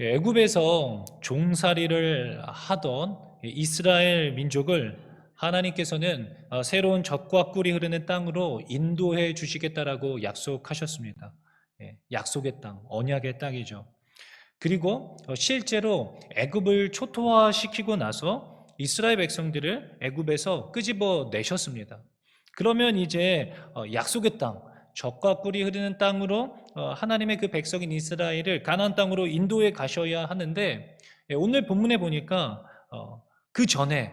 애굽에서 종살이를 하던 이스라엘 민족을 하나님께서는 새로운 젖과 꿀이 흐르는 땅으로 인도해 주시겠다라고 약속하셨습니다. 약속의 땅, 언약의 땅이죠. 그리고 실제로 애굽을 초토화시키고 나서 이스라엘 백성들을 애굽에서 끄집어 내셨습니다. 그러면 이제 약속의 땅, 젖과 꿀이 흐르는 땅으로 하나님의 그 백성인 이스라엘을 가나안 땅으로 인도해 가셔야 하는데, 오늘 본문에 보니까 그 전에,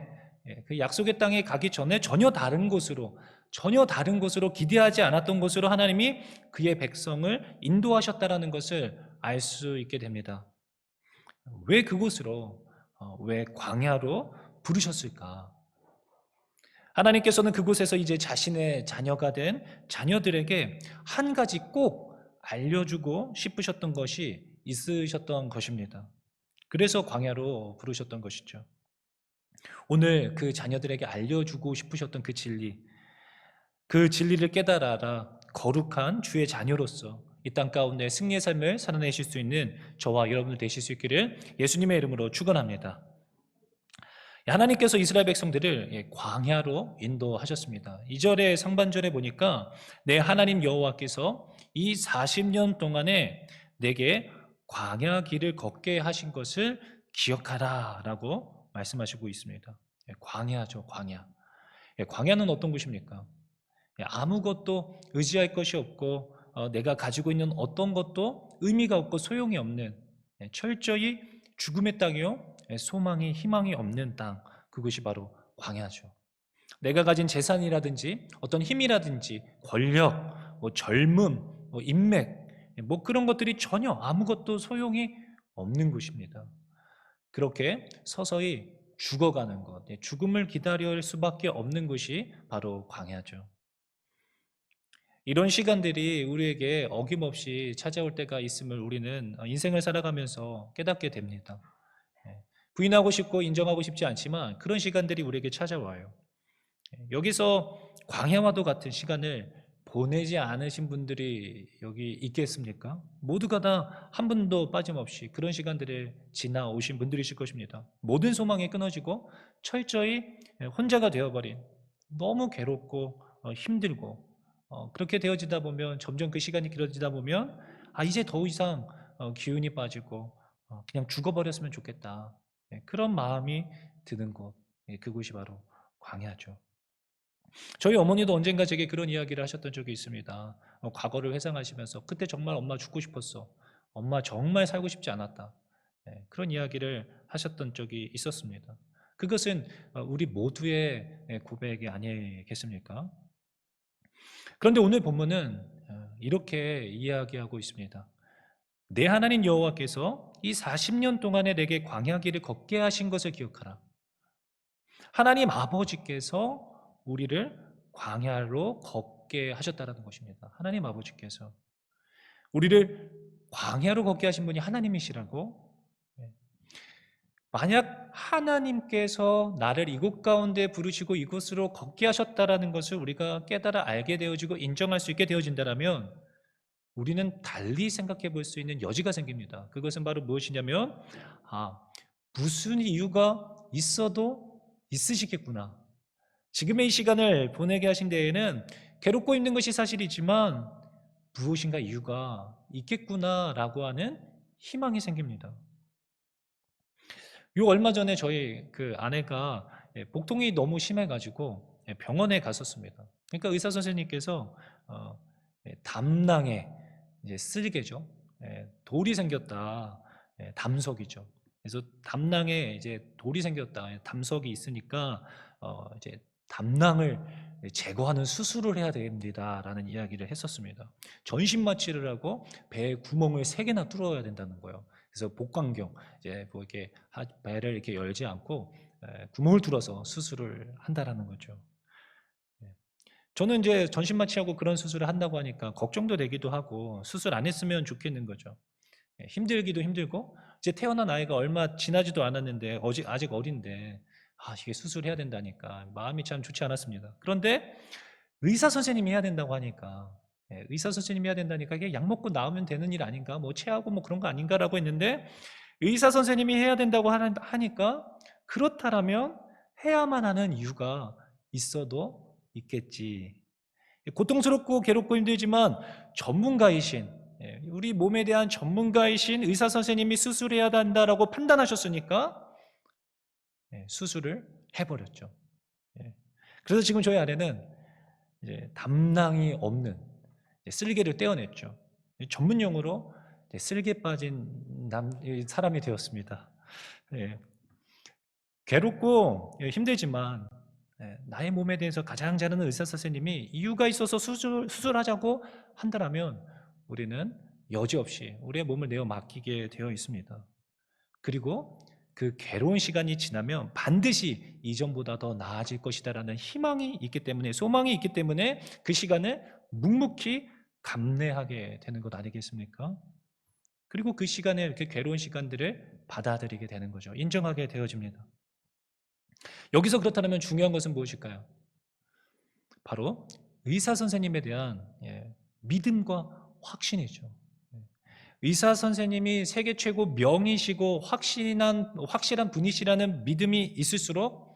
그 약속의 땅에 가기 전에 전혀 다른 곳으로, 기대하지 않았던 곳으로 하나님이 그의 백성을 인도하셨다라는 것을 알 수 있게 됩니다. 왜 그곳으로, 왜 광야로 부르셨을까? 하나님께서는 그곳에서 이제 자신의 자녀가 된 자녀들에게 한 가지 꼭 알려주고 싶으셨던 것이 있으셨던 것입니다. 그래서 광야로 부르셨던 것이죠. 오늘 그 자녀들에게 알려주고 싶으셨던 그 진리를 깨달아라 거룩한 주의 자녀로서 이 땅 가운데 승리의 삶을 살아내실 수 있는 저와 여러분들 되실 수 있기를 예수님의 이름으로 축원합니다. 하나님께서 이스라엘 백성들을 광야로 인도하셨습니다. 2절의 상반절에 보니까 내 하나님 여호와께서 이 40년 동안에 내게 광야 길을 걷게 하신 것을 기억하라 라고 말씀하시고 있습니다. 광야죠, 광야. 광야는 어떤 곳입니까? 아무것도 의지할 것이 없고 내가 가지고 있는 어떤 것도 의미가 없고 소용이 없는 철저히 죽음의 땅이요, 소망이 희망이 없는 땅, 그것이 바로 광야죠. 내가 가진 재산이라든지 어떤 힘이라든지 권력, 젊음, 인맥, 그런 것들이 전혀 아무것도 소용이 없는 곳입니다. 그렇게 서서히 죽어가는 것, 죽음을 기다릴 수밖에 없는 것이 바로 광야죠. 이런 시간들이 우리에게 어김없이 찾아올 때가 있음을 우리는 인생을 살아가면서 깨닫게 됩니다. 부인하고 싶고 인정하고 싶지 않지만 그런 시간들이 우리에게 찾아와요. 여기서 광야와도 같은 시간을 보내지 않으신 분들이 여기 있겠습니까? 모두가 다 한 분도 빠짐없이 그런 시간들을 지나오신 분들이실 것입니다. 모든 소망이 끊어지고 철저히 혼자가 되어버린, 너무 괴롭고 힘들고, 그렇게 되어지다 보면 점점 그 시간이 길어지다 보면 이제 더 이상 기운이 빠지고 그냥 죽어버렸으면 좋겠다, 그런 마음이 드는 곳, 그곳이 바로 광야죠. 저희 어머니도 언젠가 제게 그런 이야기를 하셨던 적이 있습니다. 과거를 회상하시면서 그때 정말 엄마 죽고 싶었어, 엄마 정말 살고 싶지 않았다, 그런 이야기를 하셨던 적이 있었습니다. 그것은 우리 모두의 고백이 아니겠습니까? 그런데 오늘 본문은 이렇게 이야기하고 있습니다. 내 하나님 여호와께서 이 40년 동안에 내게 광야 길을 걷게 하신 것을 기억하라. 하나님 아버지께서 우리를 광야로 걷게 하셨다는 것입니다. 하나님 아버지께서 우리를 광야로 걷게 하신 분이 하나님이시라고. 만약 하나님께서 나를 이곳 가운데 부르시고 이곳으로 걷게 하셨다라는 것을 우리가 깨달아 알게 되어지고 인정할 수 있게 되어진다면 우리는 달리 생각해 볼 수 있는 여지가 생깁니다. 그것은 바로 무엇이냐면, 무슨 이유가 있어도 있으시겠구나. 지금의 이 시간을 보내게 하신 데에는 괴롭고 힘든 것이 사실이지만 무엇인가 이유가 있겠구나라고 하는 희망이 생깁니다. 요 얼마 전에 저희 그 아내가 복통이 너무 심해가지고 병원에 갔었습니다. 그러니까 의사 선생님께서 담낭에 이제 쓸개죠, 돌이 생겼다, 담석이죠. 그래서 담낭에 이제 돌이 생겼다, 담석이 있으니까 이제 담낭을 제거하는 수술을 해야 됩니다라는 이야기를 했었습니다. 전신 마취를 하고 배에 구멍을 3개나 뚫어야 된다는 거예요. 그래서 복강경, 이제 뭐 이렇게 배를 이렇게 열지 않고 구멍을 뚫어서 수술을 한다라는 거죠. 저는 이제 전신 마취하고 그런 수술을 한다고 하니까 걱정도 되기도 하고 수술 안 했으면 좋겠는 거죠. 힘들기도 힘들고 이제 태어난 아이가 얼마 지나지도 않았는데 아직 어린데 이게 수술해야 된다니까 마음이 참 좋지 않았습니다. 그런데 의사 선생님이 해야 된다고 하니까, 의사 선생님이 해야 된다니까 이게 약 먹고 나오면 되는 일 아닌가, 뭐 체하고 뭐 그런 거 아닌가라고 했는데 의사 선생님이 해야 된다고 하니까 그렇다라면 해야만 하는 이유가 있어도 있겠지. 고통스럽고 괴롭고 힘들지만 전문가이신, 우리 몸에 대한 전문가이신 의사 선생님이 수술해야 한다라고 판단하셨으니까 수술을 해버렸죠. 예. 그래서 지금 저희 아내는 이제 담낭이 없는 쓸개를 떼어냈죠. 전문 용어로 쓸개 빠진 사람이 되었습니다. 예. 괴롭고 힘들지만 나의 몸에 대해서 가장 잘 아는 의사 선생님이 이유가 있어서 수술하자고 한다면 우리는 여지없이 우리의 몸을 내어 맡기게 되어 있습니다. 그리고 그 괴로운 시간이 지나면 반드시 이전보다 더 나아질 것이다라는 희망이 있기 때문에, 소망이 있기 때문에 그 시간을 묵묵히 감내하게 되는 것 아니겠습니까? 그리고 그 시간에 그 괴로운 시간들을 받아들이게 되는 거죠. 인정하게 되어집니다. 여기서 그렇다면 중요한 것은 무엇일까요? 바로 의사 선생님에 대한 믿음과 확신이죠. 의사 선생님이 세계 최고 명이시고 확실한 분이시라는 믿음이 있을수록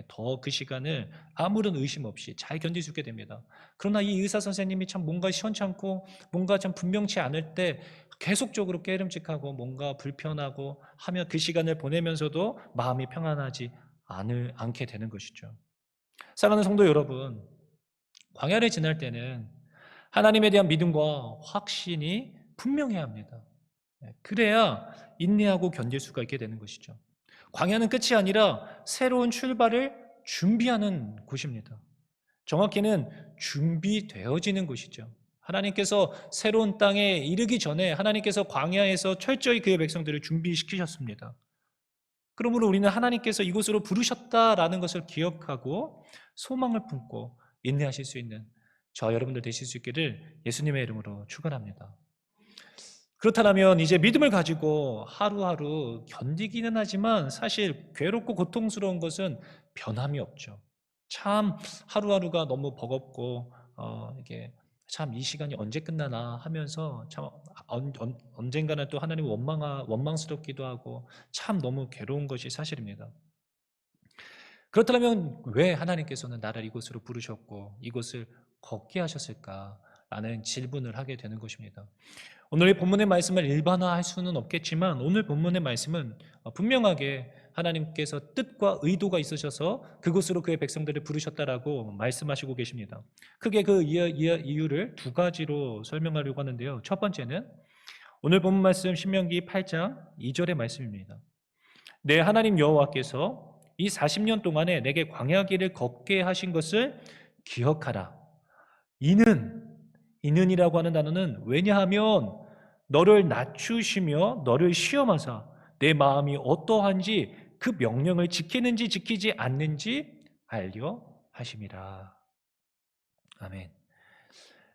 더 그 시간을 아무런 의심 없이 잘 견딜 수 있게 됩니다. 그러나 이 의사 선생님이 참 뭔가 시원찮고 뭔가 참 분명치 않을 때 계속적으로 깨름직하고 뭔가 불편하고 하며 그 시간을 보내면서도 마음이 평안하지 않게 되는 것이죠. 사랑하는 성도 여러분, 광야를 지날 때는 하나님에 대한 믿음과 확신이 분명해야 합니다. 그래야 인내하고 견딜 수가 있게 되는 것이죠. 광야는 끝이 아니라 새로운 출발을 준비하는 곳입니다. 정확히는 준비되어지는 곳이죠. 하나님께서 새로운 땅에 이르기 전에 하나님께서 광야에서 철저히 그의 백성들을 준비시키셨습니다. 그러므로 우리는 하나님께서 이곳으로 부르셨다라는 것을 기억하고 소망을 품고 인내하실 수 있는 저와 여러분들 되실 수 있기를 예수님의 이름으로 축원합니다. 그렇다면 이제 믿음을 가지고 하루하루 견디기는 하지만 사실 괴롭고 고통스러운 것은 변함이 없죠. 참 하루하루가 너무 버겁고 이게 참 이 시간이 언제 끝나나 하면서 참 언젠가는 또 하나님 원망스럽기도 하고 참 너무 괴로운 것이 사실입니다. 그렇다면 왜 하나님께서는 나를 이곳으로 부르셨고 이곳을 걷게 하셨을까라는 질문을 하게 되는 것입니다. 오늘 본문의 말씀을 일반화할 수는 없겠지만 오늘 본문의 말씀은 분명하게 하나님께서 뜻과 의도가 있으셔서 그곳으로 그의 백성들을 부르셨다라고 말씀하시고 계십니다. 크게 그 이유를 두 가지로 설명하려고 하는데요. 첫 번째는 오늘 본문 말씀 신명기 8장 2절의 말씀입니다. 내 하나님 여호와께서 이 40년 동안에 내게 광야길을 걷게 하신 것을 기억하라. 이는이라고 하는 단어는 왜냐하면 너를 낮추시며 너를 시험하사 내 마음이 어떠한지 그 명령을 지키는지 지키지 않는지 알려 하심이라. 아멘.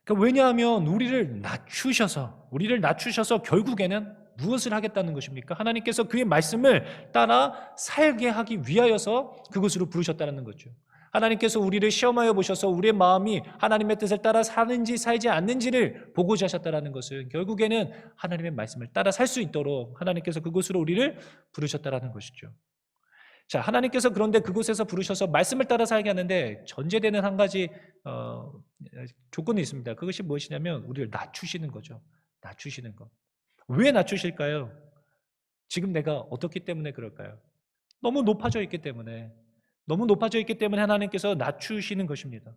그러니까 왜냐하면 우리를 낮추셔서 결국에는 무엇을 하겠다는 것입니까? 하나님께서 그의 말씀을 따라 살게 하기 위하여서 그곳으로 부르셨다는 거죠. 하나님께서 우리를 시험하여 보셔서 우리의 마음이 하나님의 뜻을 따라 사는지 살지 않는지를 보고자 하셨다는 것은 결국에는 하나님의 말씀을 따라 살 수 있도록 하나님께서 그곳으로 우리를 부르셨다는 것이죠. 자, 하나님께서 그런데 그곳에서 부르셔서 말씀을 따라 살게 하는데 전제되는 한 가지 조건이 있습니다. 그것이 무엇이냐면 우리를 낮추시는 거죠. 낮추시는 것. 왜 낮추실까요? 지금 내가 어떻기 때문에 그럴까요? 너무 높아져 있기 때문에 하나님께서 낮추시는 것입니다.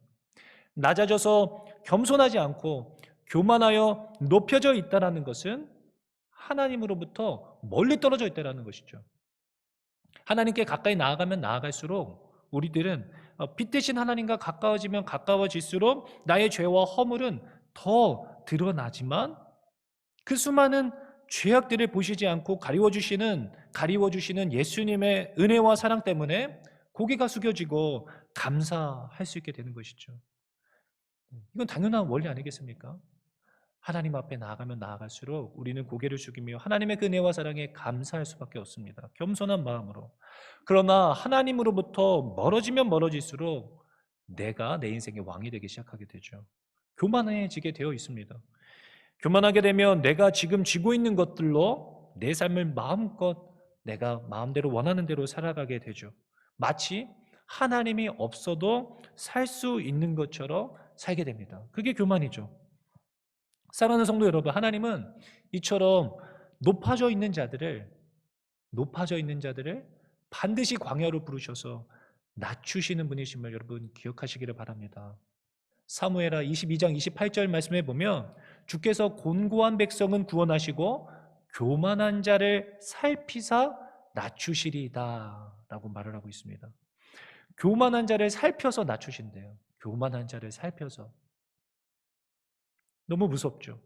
낮아져서 겸손하지 않고 교만하여 높여져 있다는 것은 하나님으로부터 멀리 떨어져 있다는 것이죠. 하나님께 가까이 나아가면 나아갈수록 우리들은 빛 대신 하나님과 가까워지면 가까워질수록 나의 죄와 허물은 더 드러나지만 그 수많은 죄악들을 보시지 않고 가리워주시는 예수님의 은혜와 사랑 때문에 고개가 숙여지고 감사할 수 있게 되는 것이죠. 이건 당연한 원리 아니겠습니까? 하나님 앞에 나아가면 나아갈수록 우리는 고개를 숙이며 하나님의 그 은혜와 사랑에 감사할 수밖에 없습니다. 겸손한 마음으로. 그러나 하나님으로부터 멀어지면 멀어질수록 내가 내 인생의 왕이 되기 시작하게 되죠. 교만해지게 되어 있습니다. 교만하게 되면 내가 지금 쥐고 있는 것들로 내 삶을 마음껏 내가 마음대로 원하는 대로 살아가게 되죠. 마치 하나님이 없어도 살 수 있는 것처럼 살게 됩니다. 그게 교만이죠. 사랑하는 성도 여러분, 하나님은 이처럼 높아져 있는 자들을 높아져 있는 자들을 반드시 광야로 부르셔서 낮추시는 분이심을 여러분 기억하시기를 바랍니다. 사무엘하 22장 28절 말씀에 보면 주께서 곤고한 백성은 구원하시고 교만한 자를 살피사 낮추시리다 라고 말을 하고 있습니다. 교만한 자를 살펴서 낮추신대요. 교만한 자를 살펴서. 너무 무섭죠.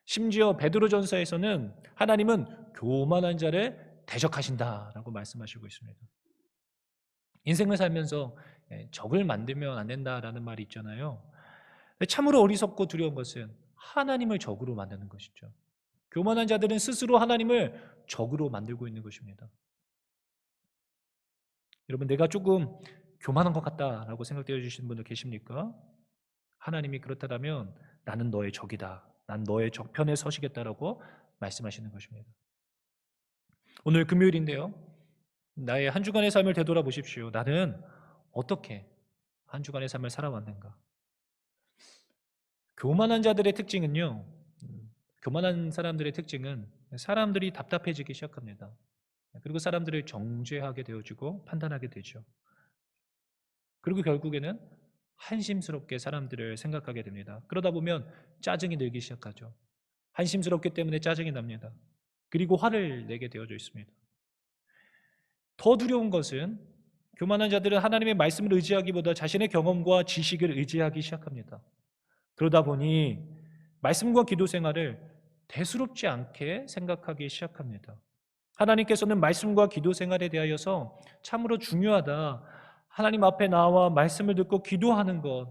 심지어 베드로전서에서는 하나님은 교만한 자를 대적하신다라고 말씀하시고 있습니다. 인생을 살면서 적을 만들면 안 된다라는 말이 있잖아요. 참으로 어리석고 두려운 것은 하나님을 적으로 만드는 것이죠. 교만한 자들은 스스로 하나님을 적으로 만들고 있는 것입니다. 여러분, 내가 조금 교만한 것 같다라고 생각되어 주시는 분들 계십니까? 하나님이 그렇다면 나는 너의 적이다. 난 너의 적편에 서시겠다라고 말씀하시는 것입니다. 오늘 금요일인데요. 나의 한 주간의 삶을 되돌아보십시오. 나는 어떻게 한 주간의 삶을 살아왔는가? 교만한 자들의 특징은요. 교만한 사람들의 특징은 사람들이 답답해지기 시작합니다. 그리고 사람들을 정죄하게 되어지고 판단하게 되죠. 그리고 결국에는 한심스럽게 사람들을 생각하게 됩니다. 그러다 보면 짜증이 늘기 시작하죠. 한심스럽기 때문에 짜증이 납니다. 그리고 화를 내게 되어져 있습니다. 더 두려운 것은 교만한 자들은 하나님의 말씀을 의지하기보다 자신의 경험과 지식을 의지하기 시작합니다. 그러다 보니 말씀과 기도 생활을 대수롭지 않게 생각하기 시작합니다. 하나님께서는 말씀과 기도 생활에 대하여서 참으로 중요하다. 하나님 앞에 나와 말씀을 듣고 기도하는 것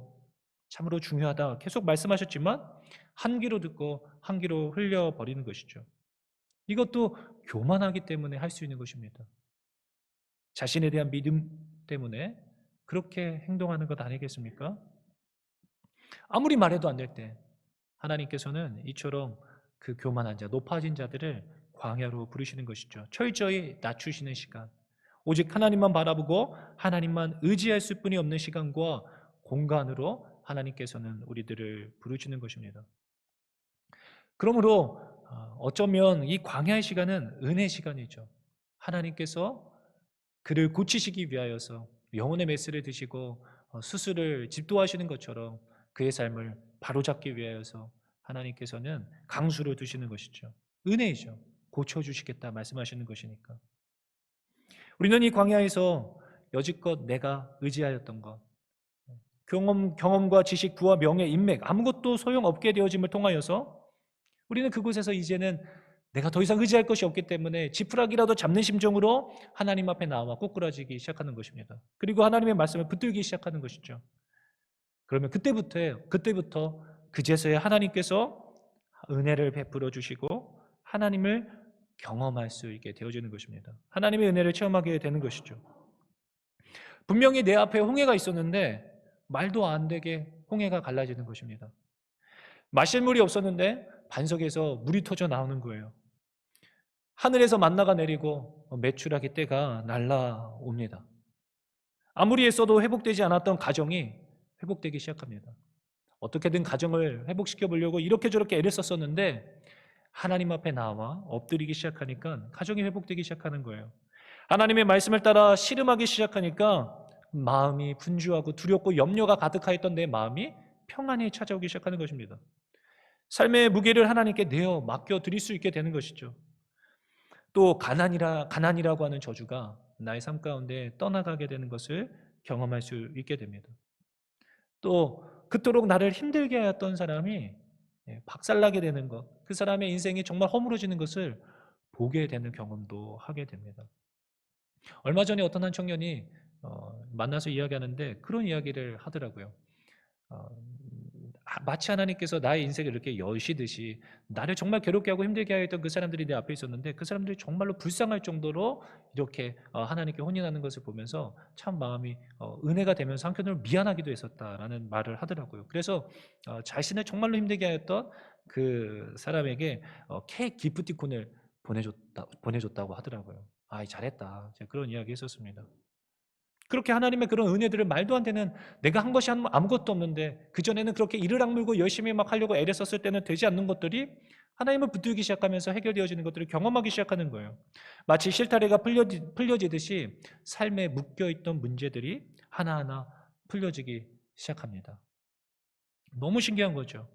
참으로 중요하다. 계속 말씀하셨지만 한 귀로 듣고 한 귀로 흘려버리는 것이죠. 이것도 교만하기 때문에 할 수 있는 것입니다. 자신에 대한 믿음 때문에 그렇게 행동하는 것 아니겠습니까? 아무리 말해도 안 될 때 하나님께서는 이처럼 그 교만한 자, 높아진 자들을 광야로 부르시는 것이죠. 철저히 낮추시는 시간. 오직 하나님만 바라보고 하나님만 의지할 수뿐이 없는 시간과 공간으로 하나님께서는 우리들을 부르시는 것입니다. 그러므로 어쩌면 이 광야의 시간은 은혜 시간이죠. 하나님께서 그를 고치시기 위하여서 영혼의 메스를 드시고 수술을 집도하시는 것처럼 그의 삶을 바로잡기 위하여서 하나님께서는 강수를 두시는 것이죠. 은혜이죠. 고쳐주시겠다 말씀하시는 것이니까. 우리는 이 광야에서 여지껏 내가 의지하였던 것, 경험과 지식, 부와 명예, 인맥 아무것도 소용없게 되어짐을 통하여서 우리는 그곳에서 이제는 내가 더 이상 의지할 것이 없기 때문에 지푸라기라도 잡는 심정으로 하나님 앞에 나와 꼬꾸라지기 시작하는 것입니다. 그리고 하나님의 말씀을 붙들기 시작하는 것이죠. 그러면 그때부터 그제서야 하나님께서 은혜를 베풀어 주시고 하나님을 경험할 수 있게 되어지는 것입니다. 하나님의 은혜를 체험하게 되는 것이죠. 분명히 내 앞에 홍해가 있었는데 말도 안 되게 홍해가 갈라지는 것입니다. 마실 물이 없었는데 반석에서 물이 터져 나오는 거예요. 하늘에서 만나가 내리고 메추라기 떼가 날라옵니다. 아무리 애써도 회복되지 않았던 가정이 회복되기 시작합니다. 어떻게든 가정을 회복시켜 보려고 이렇게 저렇게 애를 썼었는데 하나님 앞에 나와 엎드리기 시작하니까 가정이 회복되기 시작하는 거예요. 하나님의 말씀을 따라 씨름하기 시작하니까 마음이 분주하고 두렵고 염려가 가득하였던 내 마음이 평안히 찾아오기 시작하는 것입니다. 삶의 무게를 하나님께 내어 맡겨 드릴 수 있게 되는 것이죠. 또 가난이라고 하는 저주가 나의 삶 가운데 떠나가게 되는 것을 경험할 수 있게 됩니다. 또 그토록 나를 힘들게 하였던 사람이 박살나게 되는 것, 그 사람의 인생이 정말 허물어지는 것을 보게 되는 경험도 하게 됩니다. 얼마 전에 어떤 한 청년이 만나서 이야기하는데 그런 이야기를 하더라고요. 어, 마치 하나님께서 나의 인생을 이렇게 여시듯이 나를 정말 괴롭게 하고 힘들게 하였던 그 사람들이 내 앞에 있었는데 그 사람들이 정말로 불쌍할 정도로 이렇게 하나님께 혼인하는 것을 보면서 참 마음이 은혜가 되면서 한편으로 미안하기도 했었다라는 말을 하더라고요. 그래서 자신을 정말로 힘들게 하였던 그 사람에게 케이크 기프티콘을 보내줬다고 하더라고요. 아, 잘했다. 제가 그런 이야기 했었습니다. 그렇게 하나님의 그런 은혜들을 말도 안 되는, 내가 한 것이 아무것도 없는데 그전에는 그렇게 이를 악물고 열심히 막 하려고 애를 썼을 때는 되지 않는 것들이 하나님을 붙들기 시작하면서 해결되어지는 것들을 경험하기 시작하는 거예요. 마치 실타래가 풀려지듯이 삶에 묶여있던 문제들이 하나하나 풀려지기 시작합니다. 너무 신기한 거죠.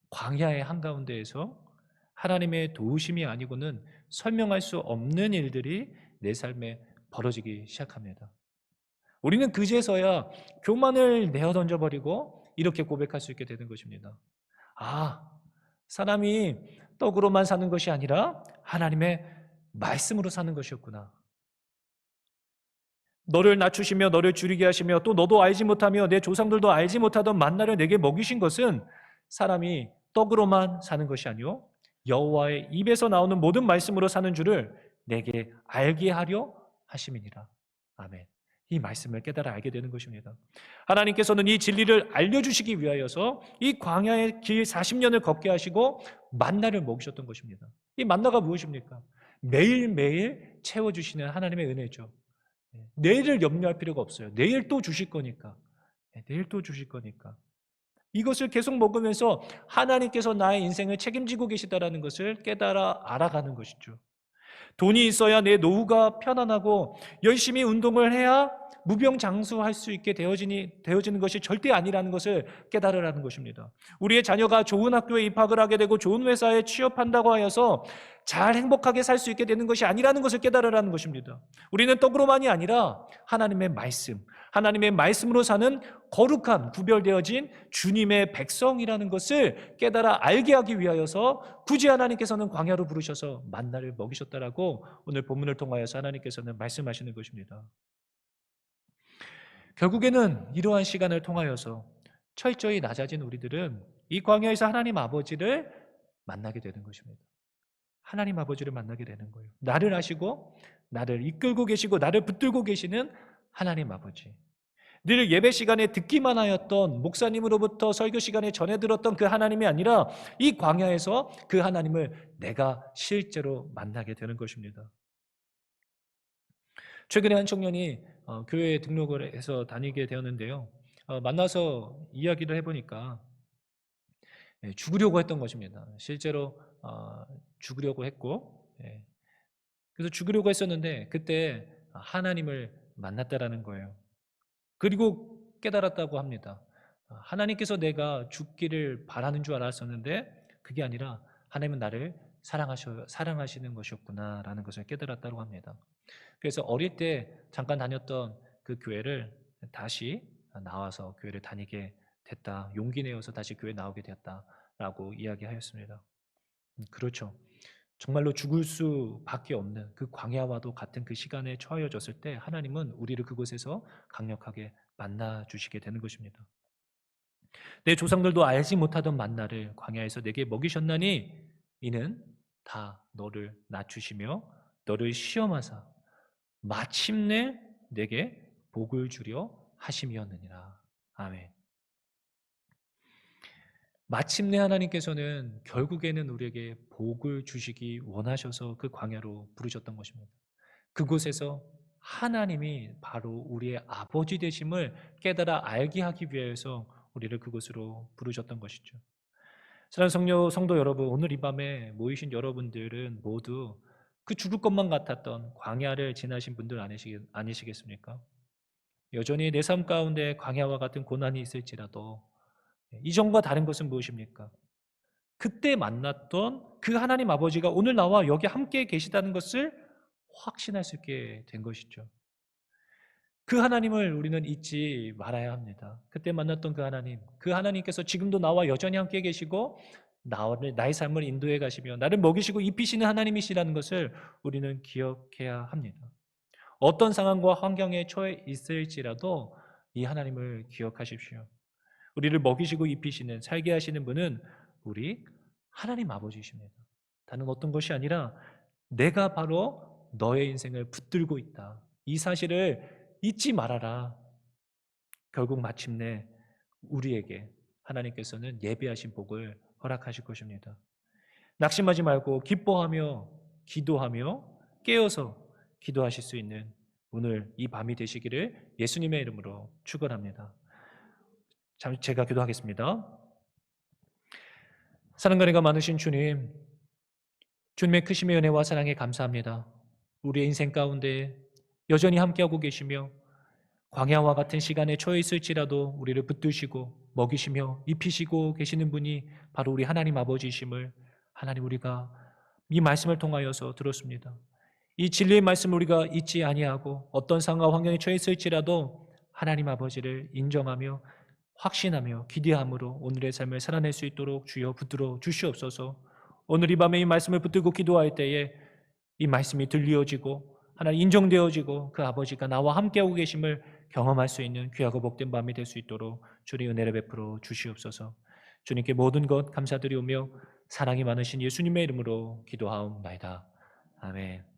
광야의 한가운데에서 하나님의 도우심이 아니고는 설명할 수 없는 일들이 내 삶에 벌어지기 시작합니다. 우리는 그제서야 교만을 내어 던져버리고 이렇게 고백할 수 있게 되는 것입니다. 아, 사람이 떡으로만 사는 것이 아니라 하나님의 말씀으로 사는 것이었구나. 너를 낮추시며 너를 줄이게 하시며 또 너도 알지 못하며 내 조상들도 알지 못하던 만나를 내게 먹이신 것은 사람이 떡으로만 사는 것이 아니요 여호와의 입에서 나오는 모든 말씀으로 사는 줄을 내게 알게 하려 하심이니라. 아멘. 이 말씀을 깨달아 알게 되는 것입니다. 하나님께서는 이 진리를 알려주시기 위하여서 이 광야의 길 40년을 걷게 하시고 만나를 먹이셨던 것입니다. 이 만나가 무엇입니까? 매일매일 채워주시는 하나님의 은혜죠. 내일을 염려할 필요가 없어요. 내일 또 주실 거니까. 내일 또 주실 거니까. 이것을 계속 먹으면서 하나님께서 나의 인생을 책임지고 계시다라는 것을 깨달아 알아가는 것이죠. 돈이 있어야 내 노후가 편안하고 열심히 운동을 해야 무병장수할 수 있게 되어지는 것이 절대 아니라는 것을 깨달으라는 것입니다. 우리의 자녀가 좋은 학교에 입학을 하게 되고 좋은 회사에 취업한다고 하여서 잘 행복하게 살 수 있게 되는 것이 아니라는 것을 깨달으라는 것입니다. 우리는 떡으로만이 아니라 하나님의 말씀, 하나님의 말씀으로 사는 거룩한 구별되어진 주님의 백성이라는 것을 깨달아 알게 하기 위하여서 굳이 하나님께서는 광야로 부르셔서 만나를 먹이셨다라고 오늘 본문을 통하여서 하나님께서는 말씀하시는 것입니다. 결국에는 이러한 시간을 통하여서 철저히 낮아진 우리들은 이 광야에서 하나님 아버지를 만나게 되는 것입니다. 하나님 아버지를 만나게 되는 거예요. 나를 아시고 나를 이끌고 계시고 나를 붙들고 계시는 하나님 아버지. 늘 예배 시간에 듣기만 하였던 목사님으로부터 설교 시간에 전해 들었던 그 하나님이 아니라 이 광야에서 그 하나님을 내가 실제로 만나게 되는 것입니다. 최근에 한 청년이 교회에 등록을 해서 다니게 되었는데요. 만나서 이야기를 해보니까 죽으려고 했던 것입니다. 실제로 죽으려고 했고, 그래서 죽으려고 했었는데 그때 하나님을 만났다라는 거예요. 그리고 깨달았다고 합니다. 하나님께서 내가 죽기를 바라는 줄 알았었는데 그게 아니라 하나님은 나를 사랑하시는 것이었구나라는 것을 깨달았다고 합니다. 그래서 어릴 때 잠깐 다녔던 그 교회를 다시 나와서 교회를 다니게 됐다. 용기 내어서 다시 교회 나오게 되었다라고 이야기하였습니다. 그렇죠. 정말로 죽을 수밖에 없는 그 광야와도 같은 그 시간에 처하여졌을 때 하나님은 우리를 그곳에서 강력하게 만나 주시게 되는 것입니다. 내 조상들도 알지 못하던 만나를 광야에서 내게 먹이셨나니 이는 다 너를 낮추시며 너를 시험하사 마침내 내게 복을 주려 하심이었느니라. 아멘. 마침내 하나님께서는 결국에는 우리에게 복을 주시기 원하셔서 그 광야로 부르셨던 것입니다. 그곳에서 하나님이 바로 우리의 아버지 되심을 깨달아 알게 하기 위해서 우리를 그곳으로 부르셨던 것이죠. 사랑하는 성도 여러분, 오늘 이 밤에 모이신 여러분들은 모두 그 죽을 것만 같았던 광야를 지나신 분들 아니시겠습니까? 여전히 내 삶 가운데 광야와 같은 고난이 있을지라도 이전과 다른 것은 무엇입니까? 그때 만났던 그 하나님 아버지가 오늘 나와 여기 함께 계시다는 것을 확신할 수 있게 된 것이죠. 그 하나님을 우리는 잊지 말아야 합니다. 그때 만났던 그 하나님께서 지금도 나와 여전히 함께 계시고 나의 삶을 인도해 가시며 나를 먹이시고 입히시는 하나님이시라는 것을 우리는 기억해야 합니다. 어떤 상황과 환경에 처해 있을지라도 이 하나님을 기억하십시오. 우리를 먹이시고 입히시는 살게 하시는 분은 우리 하나님 아버지이십니다. 다른 어떤 것이 아니라 내가 바로 너의 인생을 붙들고 있다. 이 사실을 잊지 말아라. 결국 마침내 우리에게 하나님께서는 예비하신 복을 허락하실 것입니다. 낙심하지 말고 기뻐하며 기도하며 깨어서 기도하실 수 있는 오늘 이 밤이 되시기를 예수님의 이름으로 축원합니다. 제가 기도하겠습니다. 사랑과 은혜가 많으신 주님, 주님의 크심의 은혜와 사랑에 감사합니다. 우리의 인생 가운데 여전히 함께하고 계시며 광야와 같은 시간에 처해 있을지라도 우리를 붙드시고 먹이시며 입히시고 계시는 분이 바로 우리 하나님 아버지이심을 하나님 우리가 이 말씀을 통하여서 들었습니다. 이 진리의 말씀을 우리가 잊지 아니하고 어떤 상황과 환경에 처해 있을지라도 하나님 아버지를 인정하며 확신하며 기대함으로 오늘의 삶을 살아낼 수 있도록 주여 붙들어 주시옵소서. 오늘 이 밤에 이 말씀을 붙들고 기도할 때에 이 말씀이 들려지고 하나님 인정되어지고 그 아버지가 나와 함께하고 계심을 경험할 수 있는 귀하고 복된 밤이 될 수 있도록 주의 은혜를 베풀어 주시옵소서. 주님께 모든 것 감사드리오며 사랑이 많으신 예수님의 이름으로 기도하옵나이다. 아멘.